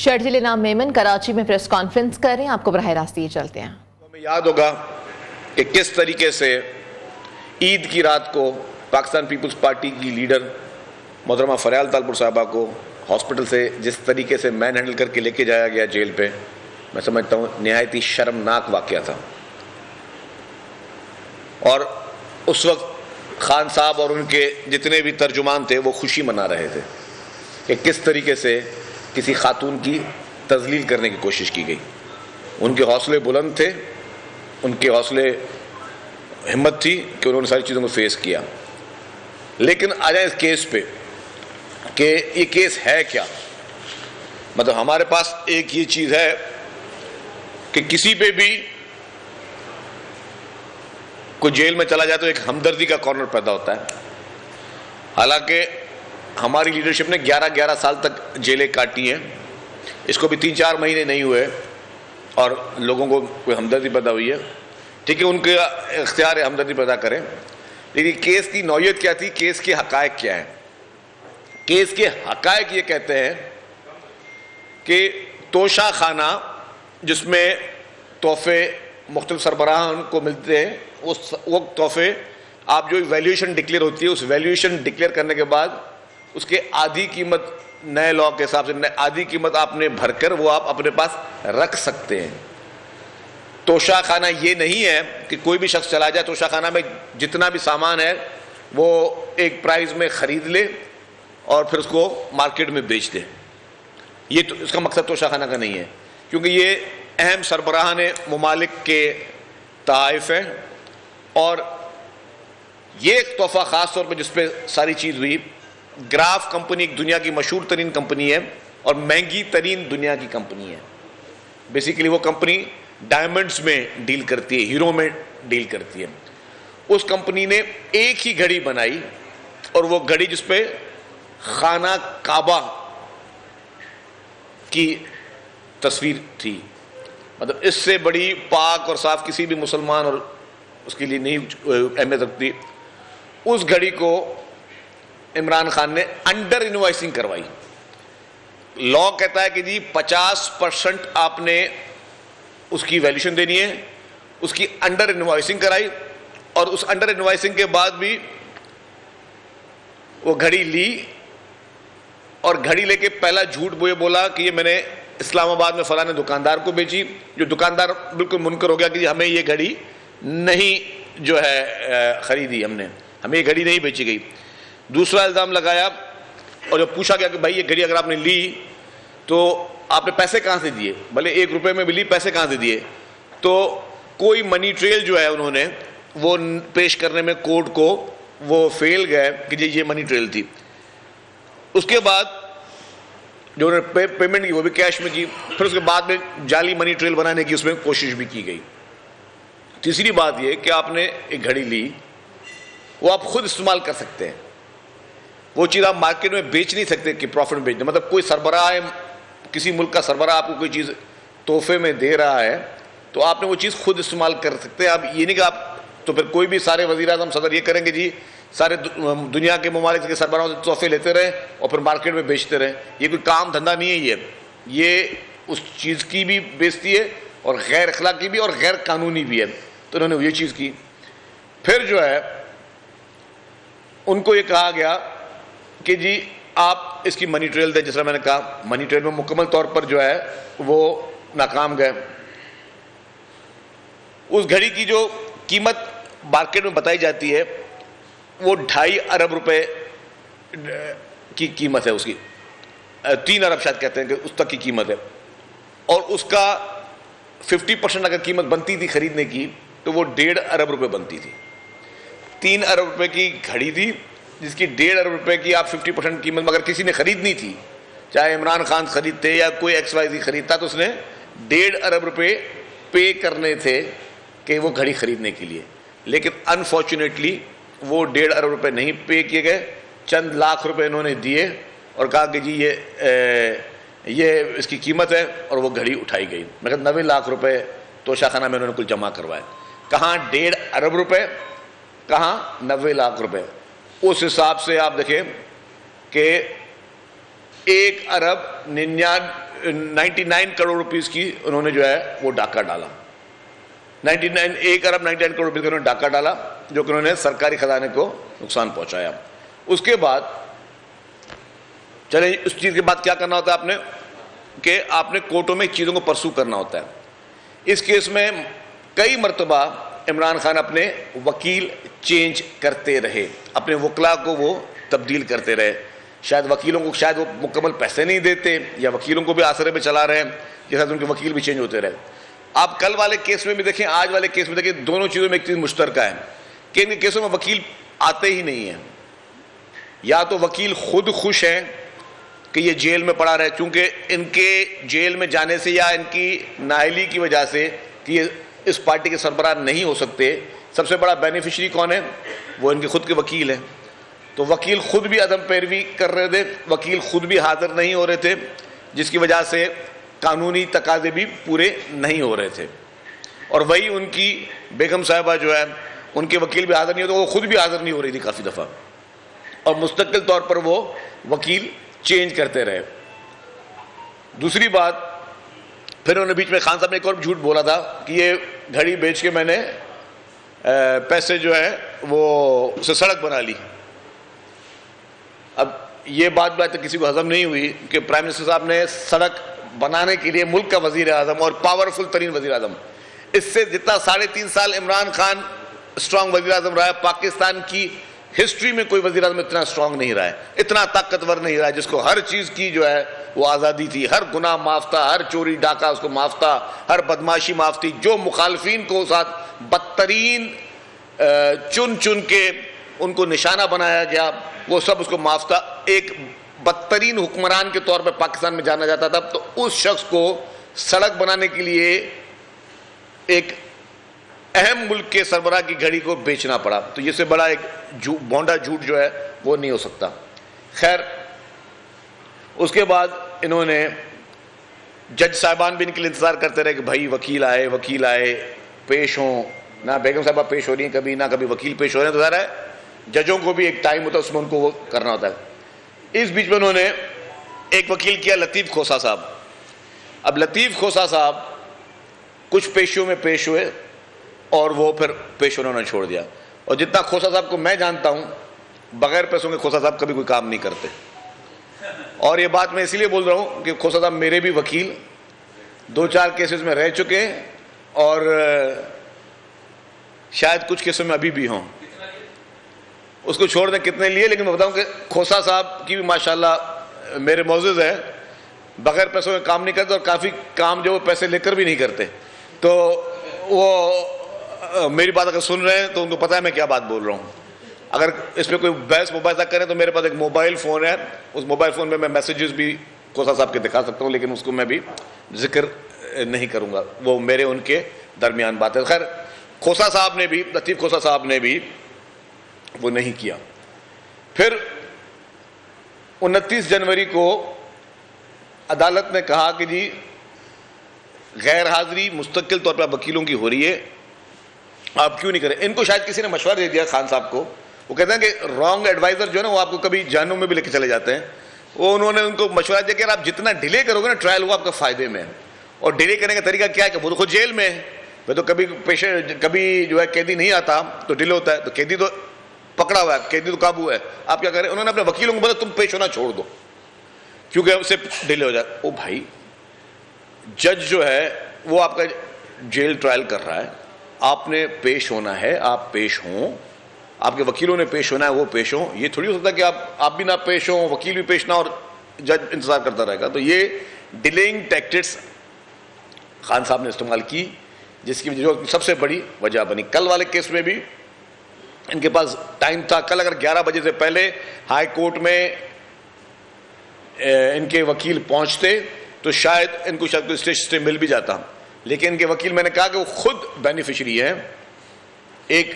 شرجیل نام میمن کراچی میں press conference کر رہے ہیں، آپ کو براہ راست یہ چلتے ہیں۔ ہمیں یاد ہوگا کہ کس طریقے سے عید کی رات کو پاکستان پیپلز پارٹی کی لیڈر محترمہ فریال طالپور صاحبہ کو ہاسپٹل سے جس طریقے سے مین ہینڈل کر کے لے کے جایا گیا جیل پہ، میں سمجھتا ہوں نہایت ہی شرمناک واقعہ تھا۔ اور اس وقت خان صاحب اور ان کے جتنے بھی ترجمان تھے وہ خوشی منا رہے تھے کہ کس طریقے سے کسی خاتون کی تذلیل کرنے کی کوشش کی گئی۔ ان کے حوصلے بلند تھے، ان کے حوصلے ہمت تھی کہ انہوں نے ساری چیزوں کو فیس کیا۔ لیکن آ جائیں اس کیس پہ کہ یہ کیس ہے کیا۔ مطلب ہمارے پاس ایک یہ چیز ہے کہ کسی پہ بھی کوئی جیل میں چلا جائے تو ایک ہمدردی کا کارنر پیدا ہوتا ہے۔ حالانکہ ہماری لیڈرشپ نے 11 سال تک جیلیں کاٹی ہیں، اس کو بھی 3-4 مہینے نہیں ہوئے اور لوگوں کو کوئی ہمدردی پیدا ہوئی ہے۔ ٹھیک ہے، ان کا اختیار ہے ہمدردی پیدا کریں، لیکن کیس کی نوعیت کیا تھی، کیس کے حقائق کیا ہیں؟ کیس کے حقائق یہ کہتے ہیں کہ توشہ خانہ جس میں تحفے مختلف سربراہان کو ملتے ہیں، وہ تحفے آپ جو ویلیویشن ڈکلیئر ہوتی ہے، اس ویلیویشن ڈکلیئر کرنے کے بعد اس کے آدھی قیمت نئے لاء کے حساب سے آدھی قیمت آپ نے بھر کر وہ آپ اپنے پاس رکھ سکتے ہیں۔ توشہ خانہ یہ نہیں ہے کہ کوئی بھی شخص چلا جائے توشہ خانہ میں جتنا بھی سامان ہے وہ ایک پرائز میں خرید لے اور پھر اس کو مارکیٹ میں بیچ دے۔ یہ تو اس کا مقصد توشہ خانہ کا نہیں ہے، کیونکہ یہ اہم سربراہان ممالک کے تحائف ہیں۔ اور یہ ایک تحفہ خاص طور پہ جس پہ ساری چیز ہوئی، گراف کمپنی ایک دنیا کی مشہور ترین کمپنی ہے اور مہنگی ترین دنیا کی کمپنی ہے۔ بیسیکلی وہ کمپنی ڈائمنڈز میں ڈیل کرتی ہے، ہیرو میں ڈیل کرتی ہے۔ اس کمپنی نے ایک ہی گھڑی بنائی اور وہ گھڑی جس پہ خانہ کعبہ کی تصویر تھی۔ مطلب اس سے بڑی پاک اور صاف کسی بھی مسلمان اور اس کے لیے نہیں اہمیت رکھتی۔ اس گھڑی کو عمران خان نے انڈر انوائسنگ کروائی۔ لاء کہتا ہے کہ جی 50% آپ نے اس کی ویلیوشن دینی ہے، اس کی انڈر انوائسنگ کرائی اور اس انڈر انوائسنگ کے بعد بھی وہ گھڑی لی اور گھڑی لے کے پہلا جھوٹ وہ یہ بولا کہ یہ میں نے اسلام آباد میں فلاں دکاندار کو بیچی، جو دکاندار بالکل منکر ہو گیا کہ جی ہمیں یہ گھڑی نہیں جو ہے خریدی، ہمیں یہ گھڑی نہیں بیچی گئی۔ دوسرا الزام لگایا اور جب پوچھا گیا کہ بھائی یہ گھڑی اگر آپ نے لی تو آپ نے پیسے کہاں سے دیے، بھلے 1 روپے میں بھی لی، پیسے کہاں سے دیے؟ تو کوئی منی ٹریل جو ہے انہوں نے وہ پیش کرنے میں کورٹ کو وہ فیل گئے کہ جی یہ منی ٹریل تھی۔ اس کے بعد جو انہوں نے پیمنٹ کی وہ بھی کیش میں کی، پھر اس کے بعد میں جعلی منی ٹریل بنانے کی اس میں کوشش بھی کی گئی۔ تیسری بات یہ کہ آپ نے ایک گھڑی لی، وہ آپ خود استعمال کر سکتے ہیں، وہ چیز آپ مارکیٹ میں بیچ نہیں سکتے کہ پروفٹ میں بیچ دیں۔ مطلب کوئی سربراہ ہے، کسی ملک کا سربراہ آپ کو کوئی چیز تحفے میں دے رہا ہے تو آپ نے وہ چیز خود استعمال کر سکتے ہیں۔ اب یہ نہیں کہ آپ تو پھر کوئی بھی سارے وزیر اعظم صدر یہ کریں گے جی سارے دنیا کے ممالک کے سربراہوں سے تحفے لیتے رہیں اور پھر مارکیٹ میں بیچتے رہیں، یہ کوئی کام دھندا نہیں ہے۔ یہ اس چیز کی بھی بےزتی ہے اور غیر اخلاقی بھی اور غیر قانونی بھی ہے، تو انہوں نے یہ چیز کی۔ پھر جو ہے ان کو یہ کہا گیا کہ جی آپ اس کی منی ٹریل دیں، جس طرح میں نے کہا منی ٹریل میں مکمل طور پر جو ہے وہ ناکام گئے۔ اس گھڑی کی جو قیمت مارکیٹ میں بتائی جاتی ہے وہ 2.5 ارب روپے کی قیمت ہے، اس کی 3 ارب شاید کہتے ہیں کہ اس تک کی قیمت ہے، اور اس کا 50% اگر قیمت بنتی تھی خریدنے کی تو وہ 1.5 ارب روپے بنتی تھی۔ 3 ارب روپے کی گھڑی تھی جس کی 1.5 ارب روپے کی آپ 50% قیمت مگر کسی نے خریدنی تھی، چاہے عمران خان خریدتے یا کوئی XYZ خریدتا تو اس نے 1.5 ارب روپے پے کرنے تھے کہ وہ گھڑی خریدنے کے لیے۔ لیکن انفارچونیٹلی وہ 1.5 ارب روپے نہیں پے کیے گئے، چند لاکھ روپے انہوں نے دیے اور کہا کہ جی یہ اس کی قیمت ہے، اور وہ گھڑی اٹھائی گئی۔ مگر 90 لاکھ روپے توشہ خانہ میں انہوں نے کل جمع کروائے۔ کہاں 1.5 ارب روپے، کہاں 90 لاکھ روپے۔ اس حساب سے آپ دیکھیں کہ 1,99 کروڑ روپیز کی انہوں نے جو ہے وہ ڈاکہ ڈالا. 1,99 کروڑ روپیز کا انہوں نے ڈاکہ ڈالا جو کہ انہوں نے سرکاری خزانے کو نقصان پہنچایا. اس کے بعد چلیں اس چیز کے بعد کیا کرنا ہوتا ہے آپ نے کہ آپ نے کورٹوں میں چیزوں کو پرسو کرنا ہوتا ہے. اس کیس میں کئی مرتبہ عمران خان اپنے وکیل چینج کرتے رہے, اپنے وکلا کو وہ تبدیل کرتے رہے. شاید وکیلوں کو شاید وہ مکمل پیسے نہیں دیتے یا وکیلوں کو بھی آسرے پہ چلا رہے ہیں, جیسا ان کے وکیل بھی چینج ہوتے رہے. آپ کل والے کیس میں بھی دیکھیں, آج والے کیس میں دیکھیں, دونوں چیزوں میں ایک چیز مشترکہ ہے کہ ان کے کیسوں میں وکیل آتے ہی نہیں ہیں. یا تو وکیل خود خوش ہیں کہ یہ جیل میں پڑا رہے, چونکہ ان کے جیل میں جانے سے یا ان کی نااہلی کی وجہ سے کہ یہ اس پارٹی کے سربراہ نہیں ہو سکتے, سب سے بڑا بینیفیشری کون ہے؟ وہ ان کے خود کے وکیل ہیں. تو وکیل خود بھی عدم پیروی کر رہے تھے, وکیل خود بھی حاضر نہیں ہو رہے تھے, جس کی وجہ سے قانونی تقاضے بھی پورے نہیں ہو رہے تھے. اور وہی ان کی بیگم صاحبہ جو ہے ان کے وکیل بھی حاضر نہیں ہوتے, وہ خود بھی حاضر نہیں ہو رہی تھی کافی دفعہ, اور مستقل طور پر وہ وکیل چینج کرتے رہے. دوسری بات, پھر انہوں نے بیچ میں خان صاحب نے ایک اور جھوٹ بولا تھا کہ یہ گھڑی بیچ کے میں نے پیسے جو ہے وہ اسے سڑک بنا لی. اب یہ بات کسی کو ہضم نہیں ہوئی کہ پرائم منسٹر صاحب نے سڑک بنانے کے لیے ملک کا وزیر اعظم اور پاورفل ترین وزیر اعظم, اس سے جتنا 3.5 سال عمران خان اسٹرانگ وزیر اعظم رہا ہے, پاکستان کی ہسٹری میں کوئی وزیر اعظم اتنا اسٹرانگ نہیں رہا ہے, اتنا طاقتور نہیں رہا ہے, جس کو ہر چیز کی جو ہے وہ آزادی تھی, ہر گناہ معاف تھا, ہر چوری ڈاکہ اس کو معاف تھا, ہر بدماشی معاف تھی. جو مخالفین کو ساتھ بدترین چن چن کے ان کو نشانہ بنایا گیا وہ سب اس کو معاف تھا. ایک بدترین حکمران کے طور پہ پاکستان میں جانا جاتا تھا, تو اس شخص کو سڑک بنانے کے لیے ایک اہم ملک کے سربراہ کی گھڑی کو بیچنا پڑا. تو یہ سے بڑا ایک بونڈا جھوٹ جو ہے وہ نہیں ہو سکتا. خیر, اس کے بعد انہوں نے جج صاحبان بھی ان کے لیے انتظار کرتے رہے کہ بھائی وکیل آئے پیش ہوں. نہ بیگم صاحبہ پیش ہو رہی ہیں کبھی, نہ کبھی وکیل پیش ہو رہے ہیں. تو ظاہر ہے ججوں کو بھی ایک ٹائم ہوتا ہے, اس میں ان کو وہ کرنا ہوتا ہے. اس بیچ میں انہوں نے ایک وکیل کیا, لطیف کھوسہ صاحب. اب لطیف کھوسہ صاحب کچھ پیشیوں میں پیش ہوئے اور وہ پھر پیش انہوں نے چھوڑ دیا. اور جتنا کھوسہ صاحب کو میں جانتا ہوں, بغیر پیسوں کے کھوسہ صاحب کبھی کوئی کام نہیں کرتے. اور یہ بات میں اسی لیے بول رہا ہوں کہ کھوسہ صاحب میرے بھی وکیل 2-4 کیسز میں رہ چکے ہیں, اور شاید کچھ کیسوں میں ابھی بھی ہوں. اس کو چھوڑ دیں کتنے لیے, لیکن میں بتاؤں کہ کھوسہ صاحب کی بھی ماشاءاللہ میرے معزز ہیں, بغیر پیسوں کے کام نہیں کرتے, اور کافی کام جو وہ پیسے لے کر بھی نہیں کرتے. تو وہ میری بات اگر سن رہے ہیں تو ان کو پتہ ہے میں کیا بات بول رہا ہوں. اگر اس پہ کوئی بحث مباحثہ کریں تو میرے پاس ایک موبائل فون ہے, اس موبائل فون میں میسیجز بھی کھوسہ صاحب کے دکھا سکتا ہوں, لیکن اس کو میں بھی ذکر نہیں کروں گا, وہ میرے ان کے درمیان بات ہے. خیر, کھوسہ صاحب نے بھی, لطیف کھوسہ صاحب نے بھی وہ نہیں کیا. پھر 29 جنوری کو عدالت نے کہا کہ جی غیر حاضری مستقل طور پر وکیلوں کی ہو رہی ہے, آپ کیوں نہیں کریں. ان کو شاید کسی نے مشورہ دے دیا خان صاحب کو, وہ کہتے ہیں کہ رانگ ایڈوائزر جو ہے نا وہ آپ کو کبھی جہنم میں بھی لے کے چلے جاتے ہیں. وہ انہوں نے ان کو مشورہ دیا کہ آپ جتنا ڈیلے کرو گے نا ٹرائل, وہ آپ کا فائدے میں ہے. اور ڈیلے کرنے کا طریقہ کیا ہے کہ وہ تو خود جیل میں ہے, وہ تو کبھی جو ہے قیدی نہیں آتا تو ڈیلے ہوتا ہے, تو قیدی تو پکڑا ہوا ہے, قیدی تو قابو ہے, آپ کیا کریں. انہوں نے اپنے وکیلوں کو بولا تم پیش ہونا چھوڑ دو کیونکہ اس سے ڈیلے ہو جائے. او بھائی, جج جو ہے وہ آپ کا جیل ٹرائل کر رہا ہے, آپ نے پیش ہونا ہے, آپ پیش ہوں, آپ کے وکیلوں نے پیش ہونا ہے, وہ پیش ہوں. یہ تھوڑی ہو سکتا کہ آپ بھی نہ پیش ہوں, وکیل بھی پیش نہ, اور جج انتظار کرتا رہے گا. تو یہ ڈیلیئنگ ٹیکٹکس خان صاحب نے استعمال کی, جس کی جو سب سے بڑی وجہ بنی. کل والے کیس میں بھی ان کے پاس ٹائم تھا. کل اگر 11 بجے سے پہلے ہائی کورٹ میں ان کے وکیل پہنچتے تو شاید ان کو کوئی اسٹے مل بھی جاتا, لیکن ان کے وکیل, میں نے کہا کہ وہ خود بینیفیشری ہیں. ایک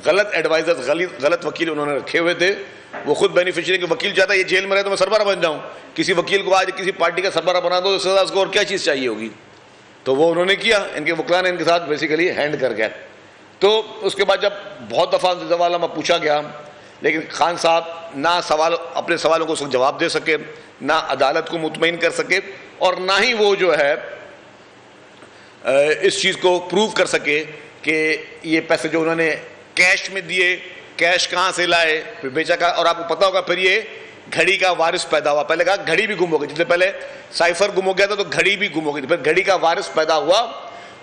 غلط ایڈوائزر, غلط وکیل انہوں نے رکھے ہوئے تھے, وہ خود بینیفیشری کہ وکیل چاہتا ہے یہ جیل میں رہے تو میں سربراہ بن جاؤں. کسی وکیل کو آج کسی پارٹی کا سربراہ بنا دو تو سزا اس کو اور کیا چیز چاہیے ہوگی. تو وہ انہوں نے کیا, ان کے وکلا نے ان کے ساتھ بیسیکلی ہینڈ کر گیا. تو اس کے بعد جب بہت دفعہ زوال میں پوچھا گیا, لیکن خان صاحب نہ اپنے سوالوں کو اس وقت جواب دے سکے، نہ عدالت کو مطمئن کر سکے، اور نہ ہی وہ جو ہے اس چیز کو پروو کر سکے کہ یہ پیسے جو انہوں نے کیش میں دیے، کیش کہاں سے لائے، پھر بیچا کہاں. اور آپ کو پتا ہوگا پھر یہ گھڑی کا وارث پیدا ہوا. پہلے کہا گھڑی بھی گم ہو گئی، جس سے پہلے سائفر گم ہو گیا تھا تو گھڑی بھی گم ہو گئی تھی، پھر گھڑی کا وارث پیدا ہوا،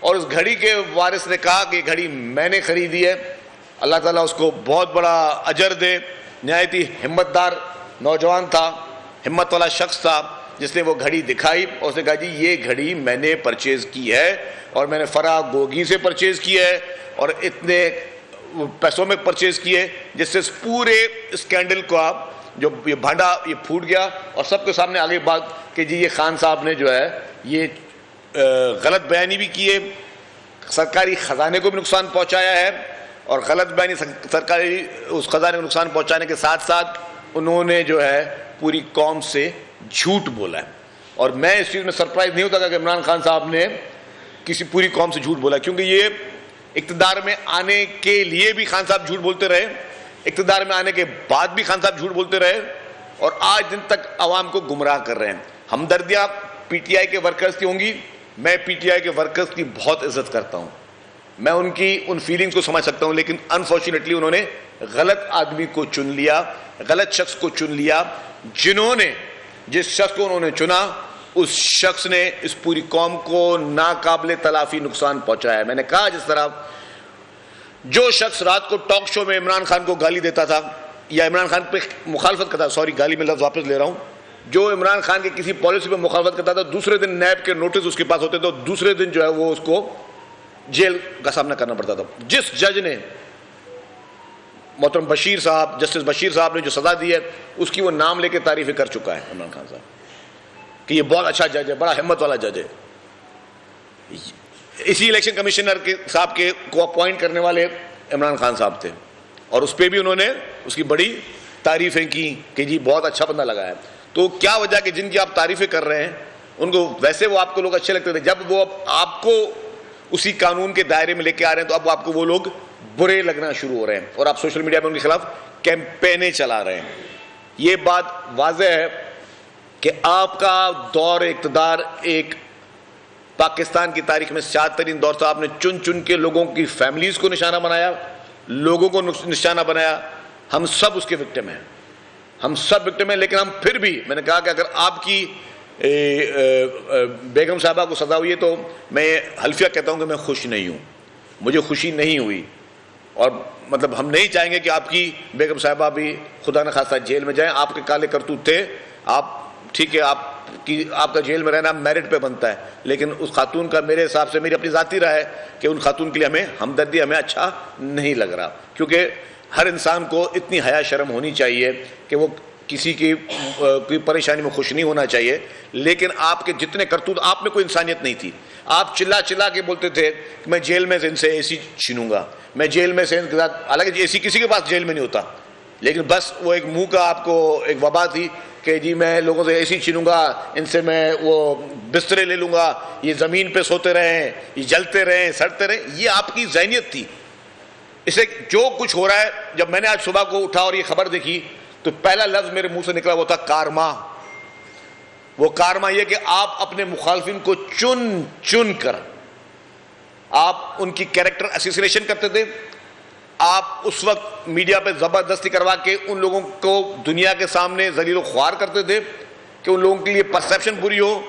اور اس گھڑی کے وارث نے کہا کہ یہ گھڑی میں نے خریدی ہے. اللہ تعالیٰ اس کو بہت بڑا اجر دے. نہایت ہی ہمت دار نوجوان تھا، ہمت والا شخص تھا، جس نے وہ گھڑی دکھائی اور اس نے کہا جی یہ گھڑی میں نے پرچیز کی ہے، اور میں نے فرا گوگی سے پرچیز کی ہے، اور اتنے پیسوں میں پرچیز کی ہے، جس سے اس پورے اسکینڈل کو جو یہ بھانڈا یہ پھوٹ گیا، اور سب کے سامنے آگے بات کہ جی یہ خان صاحب نے جو ہے یہ غلط بیانی بھی کی ہے، سرکاری خزانے کو بھی نقصان پہنچایا ہے، اور غلط بیانی سرکاری اس خزانے کو نقصان پہنچانے کے ساتھ ساتھ انہوں نے جو ہے پوری قوم سے جھوٹ بولا ہے. اور میں اس چیز میں سرپرائز نہیں ہوتا کہ عمران خان صاحب نے کسی پوری قوم سے جھوٹ بولا، کیونکہ یہ اقتدار میں آنے کے لیے بھی خان صاحب جھوٹ بولتے رہے، اقتدار میں آنے کے بعد بھی خان صاحب جھوٹ بولتے رہے، اور آج دن تک عوام کو گمراہ کر رہے ہیں. ہمدردیاں پی ٹی آئی کے ورکرز کی ہوں گی، میں پی ٹی آئی کے ورکرز کی بہت عزت کرتا ہوں، میں ان فیلنگز کو سمجھ سکتا ہوں، لیکن انفارچونیٹلی انہوں نے غلط آدمی کو چن لیا، غلط شخص کو چن لیا. جس شخص کو انہوں نے چنا اس شخص نے اس پوری قوم کو ناقابل تلافی نقصان پہنچایا ہے. میں نے کہا جس طرح جو شخص رات کو ٹاک شو میں عمران خان کو گالی دیتا تھا یا عمران خان پہ مخالفت کرتا تھا، سوری گالی میں لفظ واپس لے رہا ہوں، جو عمران خان کے کسی پالیسی پہ مخالفت کرتا تھا، دوسرے دن نیب کے نوٹس اس کے پاس ہوتے تھے، دوسرے دن جو ہے وہ اس کو جیل کا سامنا کرنا پڑتا تھا. جس جج نے محترم بشیر صاحب، جسٹس بشیر صاحب نے جو سزا دی ہے، اس کی وہ نام لے کے تعریفیں کر چکا ہے عمران خان صاحب کہ یہ بہت اچھا جج ہے، بڑا ہمت والا جج ہے. اسی الیکشن کمشنر کے صاحب کے کو اپوائنٹ کرنے والے عمران خان صاحب تھے، اور اس پہ بھی انہوں نے اس کی بڑی تعریفیں کی کہ جی بہت اچھا بندہ لگا ہے. تو کیا وجہ کہ جن کی آپ تعریفیں کر رہے ہیں ان کو ویسے وہ آپ کو لوگ اچھے لگتے تھے، جب وہ آپ کو اسی قانون کے دائرے میں لے کے آ رہے ہیں تو اب آپ کو وہ لوگ برے لگنا شروع ہو رہے ہیں، اور آپ سوشل میڈیا پہ ان کے خلاف کیمپینیں چلا رہے ہیں. یہ بات واضح ہے کہ آپ کا دور اقتدار ایک پاکستان کی تاریخ میں سیاہ ترین دور تھا. آپ نے چن کے لوگوں کی فیملیز کو نشانہ بنایا، لوگوں کو نشانہ بنایا. ہم سب اس کے وکٹم ہیں، ہم سب وکٹم ہیں. لیکن ہم پھر بھی، میں نے کہا کہ اگر آپ کی بیگم صاحبہ کو سزا ہوئی ہے تو میں حلفیہ کہتا ہوں کہ میں خوش نہیں ہوں، مجھے خوشی نہیں ہوئی. اور مطلب ہم نہیں چاہیں گے کہ آپ کی بیگم صاحبہ بھی خدا نخواستہ جیل میں جائیں. آپ کے کالے کرتوت تھے، آپ ٹھیک ہے، آپ کا جیل میں رہنا میرٹ پہ بنتا ہے، لیکن اس خاتون کا میرے حساب سے، میری اپنی ذاتی رائے ہے کہ ان خاتون کے لیے ہمیں ہمدردی، ہمیں اچھا نہیں لگ رہا. کیونکہ ہر انسان کو اتنی حیا شرم ہونی چاہیے کہ وہ کسی کی کوئی پریشانی میں خوش نہیں ہونا چاہیے. لیکن آپ کے جتنے کرتوت، آپ میں کوئی انسانیت نہیں تھی. آپ چلا کے بولتے تھے کہ میں جیل میں سے ان سے اے سی چھینوں گا، میں جیل میں سے ان کے ساتھ، حالانکہ اے سی کسی کے پاس جیل میں نہیں ہوتا، لیکن بس وہ ایک منہ کا آپ کو ایک وبا تھی کہ جی میں لوگوں سے اے سی چھینوں گا، ان سے میں وہ بسترے لے لوں گا، یہ زمین پہ سوتے رہیں، یہ جلتے رہیں، سڑتے رہیں. یہ آپ کی ذہنیت تھی. اسے جو کچھ ہو رہا ہے، جب میں نے آج صبح کو اٹھا اور یہ خبر دیکھی تو پہلا لفظ میرے منہ سے نکلا وہ تھا کارما. وہ کارما یہ کہ آپ اپنے مخالفین کو چن کر آپ ان کی کیریکٹر اسیسینیشن کرتے تھے. آپ اس وقت میڈیا پہ زبردستی کروا کے ان لوگوں کو دنیا کے سامنے ذلیل و خوار کرتے تھے کہ ان لوگوں کے لیے پرسیپشن بری ہو